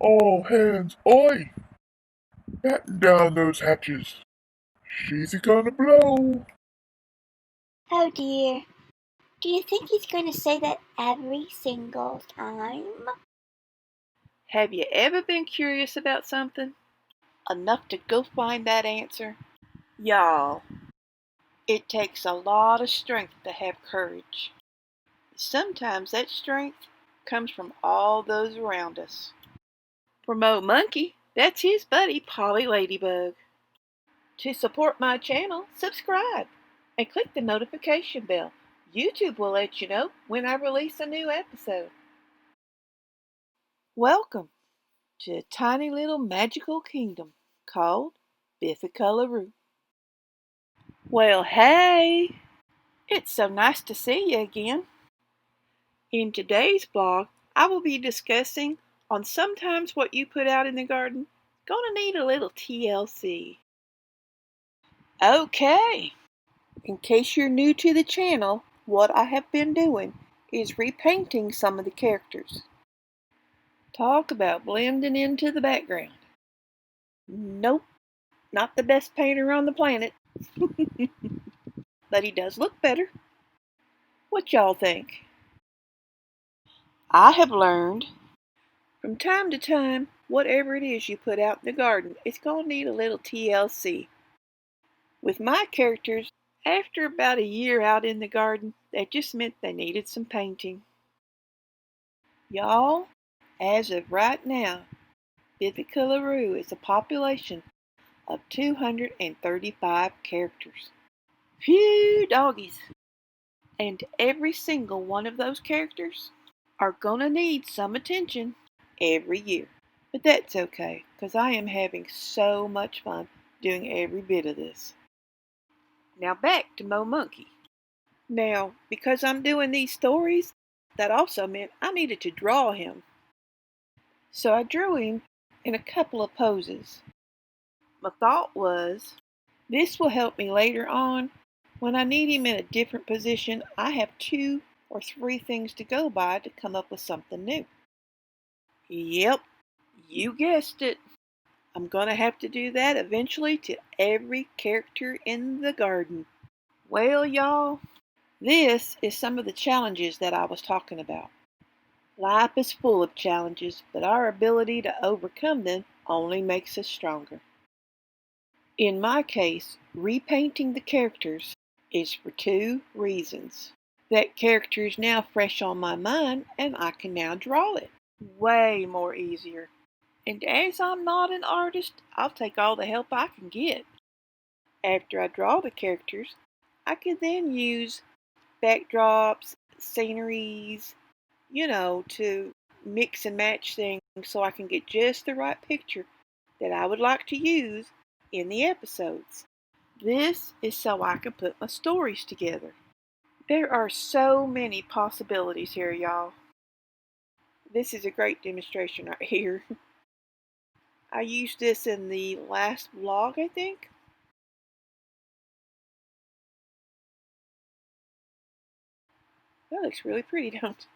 All hands, oi! Batten down those hatches. She's gonna blow. Oh dear. Do you think he's going to say that every single time? Have you ever been curious about something? Enough to go find that answer? Y'all, it takes a lot of strength to have courage. Sometimes that strength comes from all those around us. For Mo Monkey, that's his buddy Polly Ladybug. To support my channel, subscribe and click the notification bell. YouTube will let you know when I release a new episode. Welcome to a tiny little magical kingdom called Bithaca. Well, hey! It's so nice to see you again. In today's blog, I will be discussing on sometimes what you put out in the garden gonna need a little TLC. Okay, in case you're new to the channel, what I have been doing is repainting some of the characters. Talk about blending into the background. Nope, not the best painter on the planet. But he does look better. What y'all think? I have learned from time to time, whatever it is you put out in the garden, it's going to need a little TLC. With my characters, after about a year out in the garden, that just meant they needed some painting. Y'all, as of right now, Bithaca is a population of 235 characters. Phew doggies! And every single one of those characters are gonna need some attention every year. But that's okay, because I am having so much fun doing every bit of this. Now back to Mo Monkey. Now, because I'm doing these stories, that also meant I needed to draw him. So I drew him in a couple of poses. My thought was, this will help me later on. When I need him in a different position, I have 2 or 3 things to go by to come up with something new. Yep, you guessed it. I'm gonna have to do that eventually to every character in the garden. Well, y'all, this is some of the challenges that I was talking about. Life is full of challenges, but our ability to overcome them only makes us stronger. In my case, repainting the characters is for 2 reasons. That character is now fresh on my mind and I can now draw it. Way more easier. And as I'm not an artist, I'll take all the help I can get. After I draw the characters, I can then use backdrops, sceneries, to mix and match things so I can get just the right picture that I would like to use in the episodes. This is so I can put my stories together. There are so many possibilities here, y'all. This is a great demonstration right here. I used this in the last vlog, I think. That looks really pretty, don't it?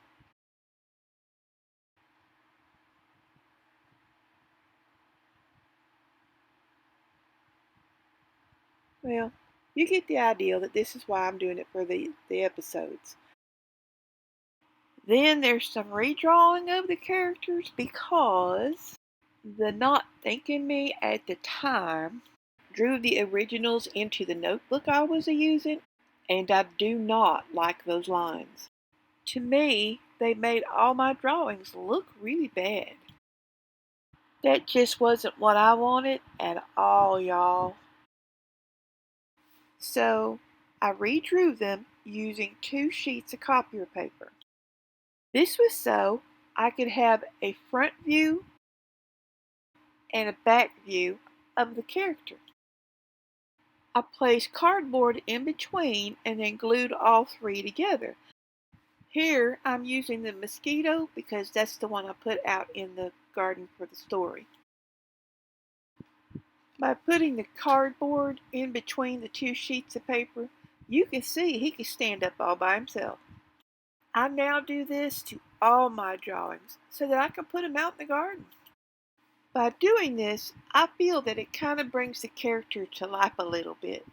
Well, you get the idea that this is why I'm doing it for the episodes. Then there's some redrawing of the characters because the not thinking me at the time drew the originals into the notebook I was using, and I do not like those lines. To me, they made all my drawings look really bad. That just wasn't what I wanted at all, y'all. So I redrew them using 2 sheets of copier paper. This was so I could have a front view and a back view of the character. I placed cardboard in between and then glued all 3 together. Here I'm using the mosquito because that's the one I put out in the garden for the story. By putting the cardboard in between the 2 sheets of paper, you can see he can stand up all by himself. I now do this to all my drawings so that I can put them out in the garden. By doing this, I feel that it kind of brings the character to life a little bit.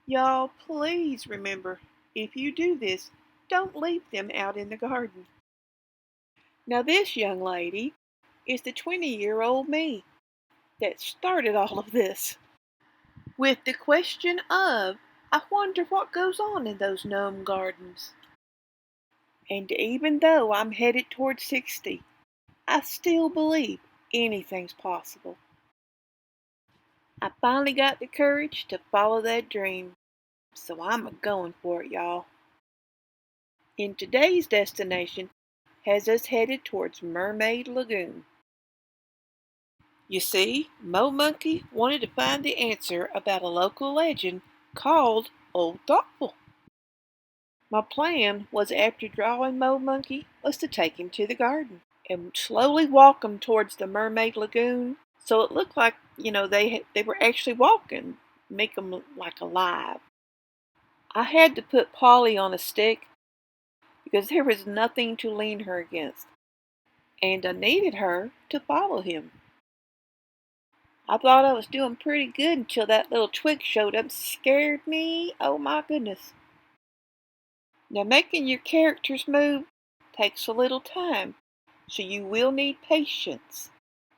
Y'all, please remember, if you do this, don't leave them out in the garden. Now this young lady is the 20-year-old me that started all of this. With the question of, I wonder what goes on in those gnome gardens. And even though I'm headed towards 60, I still believe anything's possible. I finally got the courage to follow that dream, so I'm a-going for it, y'all. And today's destination has us headed towards Mermaid Lagoon. You see, Mo Monkey wanted to find the answer about a local legend called Old Thoughtful. My plan was, after drawing Mo Monkey, was to take him to the garden and slowly walk him towards the Mermaid Lagoon, so it looked like, they were actually walking, make them like alive. I had to put Polly on a stick because there was nothing to lean her against, and I needed her to follow him. I thought I was doing pretty good until that little twig showed up and scared me. Oh my goodness. Now, making your characters move takes a little time, so you will need patience.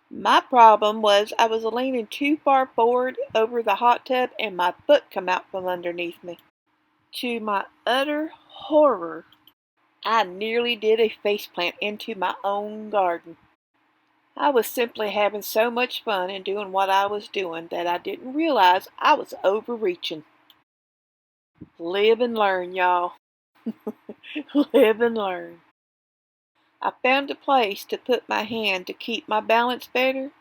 My problem was I was leaning too far forward over the hot tub and my foot come out from underneath me. To my utter horror, I nearly did a faceplant into my own garden. I was simply having so much fun in doing what I was doing that I didn't realize I was overreaching. Live and learn, y'all. Live and learn. I found a place to put my hand to keep my balance better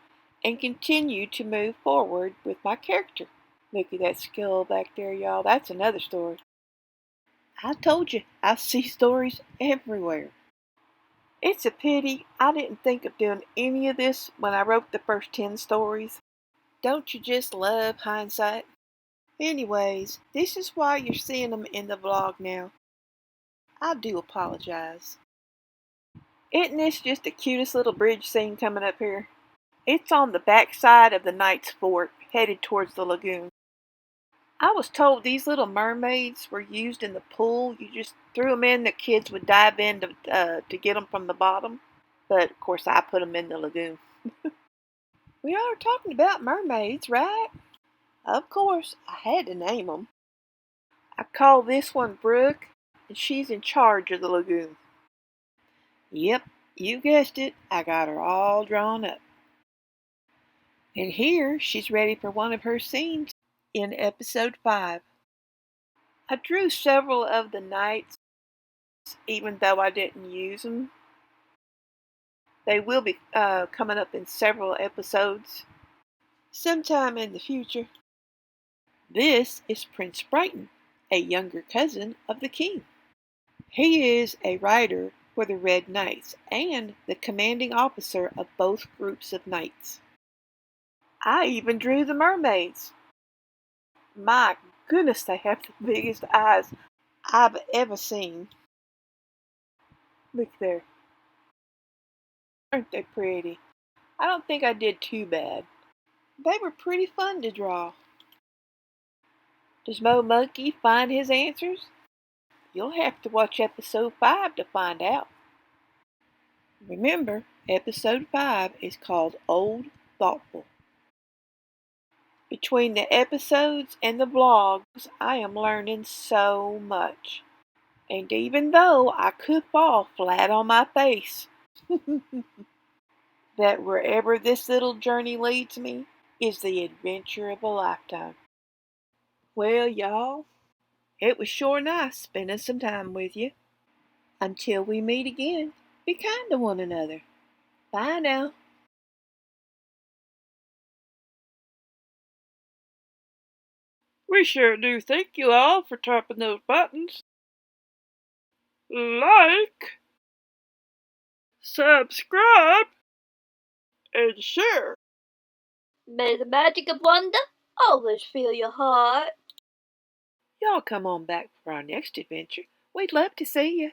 and continue to move forward with my character. Look at that skull back there, y'all. That's another story. I told you, I see stories everywhere. It's a pity I didn't think of doing any of this when I wrote the first 10 stories. Don't you just love hindsight? Anyways, this is why you're seeing them in the vlog now. I do apologize. Isn't this just the cutest little bridge scene coming up here? It's on the back side of the Knight's Fort, headed towards the lagoon. I was told these little mermaids were used in the pool. You just threw them in, the kids would dive in to get them from the bottom. But, of course, I put them in the lagoon. We are talking about mermaids, right? Of course, I had to name them. I call this one Brooke, and she's in charge of the lagoon. Yep, you guessed it, I got her all drawn up. And here she's ready for one of her scenes in episode 5. I drew several of the knights, even though I didn't use them. They will be coming up in several episodes sometime in the future. This is Prince Brighton, a younger cousin of the king. He is a rider for the Red Knights and the commanding officer of both groups of knights. I even drew the mermaids. My goodness, they have the biggest eyes I've ever seen. Look there. Aren't they pretty? I don't think I did too bad. They were pretty fun to draw. Does Mo Monkey find his answers? You'll have to watch episode 5 to find out. Remember, episode 5 is called Old Thoughtful. Between the episodes and the vlogs, I am learning so much. And even though I could fall flat on my face, that wherever this little journey leads me is the adventure of a lifetime. Well, y'all, it was sure nice spending some time with you. Until we meet again, be kind to one another. Bye now. We sure do thank you all for tapping those buttons. Like, subscribe, and share. May the magic of wonder always fill your heart. Y'all come on back for our next adventure. We'd love to see you.